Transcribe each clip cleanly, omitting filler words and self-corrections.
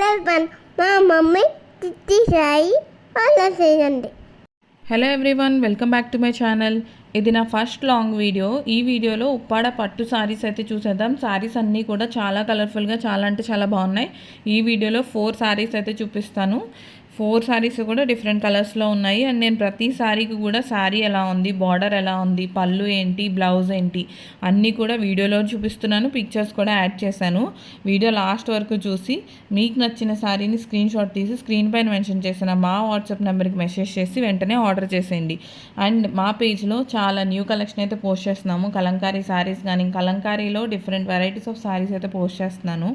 Welcome మా mummy తిట్టి సాయి అలా చేయండి. Hello everyone, welcome back to my channel. ఇది నా ఫస్ట్ లాంగ్ వీడియో. ఈ వీడియోలో ఉప్పాడ పట్టు సారీస్ అయితే చూసేద్దాం. సారీస్ అన్నీ కూడా చాలా కలర్ఫుల్గా చాలా అంటే చాలా బాగున్నాయి. ఈ వీడియోలో 4 సారీస్ అయితే చూపిస్తాను. 4 సారీస్ కూడా డిఫరెంట్ కలర్స్లో ఉన్నాయి. అండ్ నేను ప్రతి సారీకి కూడా సారీ ఎలా ఉంది, బార్డర్ ఎలా ఉంది, పళ్ళు ఏంటి, బ్లౌజ్ ఏంటి అన్నీ కూడా వీడియోలో చూపిస్తున్నాను. పిక్చర్స్ కూడా యాడ్ చేశాను. వీడియో లాస్ట్ వరకు చూసి మీకు నచ్చిన సారీని స్క్రీన్ షాట్ తీసి స్క్రీన్ పైన మెన్షన్ చేసిన మా వాట్సాప్ నెంబర్కి మెసేజ్ చేసి వెంటనే ఆర్డర్ చేసేయండి. అండ్ మా పేజ్లో చాలా న్యూ కలెక్షన్ అయితే పోస్ట్ చేస్తున్నాము. కలంకారీ సారీస్ కానీ, కలంకారీలో డిఫరెంట్ వెరైటీస్ ఆఫ్ సారీస్ అయితే పోస్ట్ చేస్తున్నాను.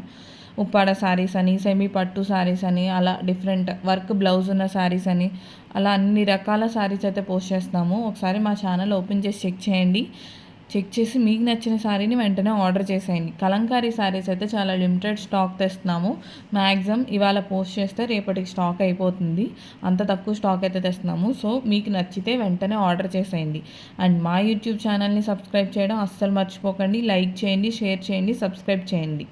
ఉప్పాడ సారీస్ అని, సెమీ పట్టు సారీస్ అని, అలా డిఫరెంట్ వర్క్ బ్లౌజ్ ఉన్న సారీస్ అని, అలా అన్ని రకాల సారీస్ అయితే పోస్ట్ చేస్తున్నాము. ఒకసారి మా ఛానల్ ఓపెన్ చేసి చెక్ చేయండి. చెక్ చేసి మీకు నచ్చిన సారీని వెంటనే ఆర్డర్ చేసేయండి. కలంకారీ సారీస్ అయితే చాలా లిమిటెడ్ స్టాక్ తెస్తున్నాము. మ్యాక్సిమం ఇవాళ పోస్ట్ చేస్తే రేపటికి స్టాక్ అయిపోతుంది. అంత తక్కువ స్టాక్ అయితే తెస్తున్నాము. సో మీకు నచ్చితే వెంటనే ఆర్డర్ చేసేయండి. అండ్ మా యూట్యూబ్ ఛానల్ని సబ్స్క్రైబ్ చేయడం అస్సలు మర్చిపోకండి. లైక్ చేయండి, షేర్ చేయండి, సబ్స్క్రైబ్ చేయండి.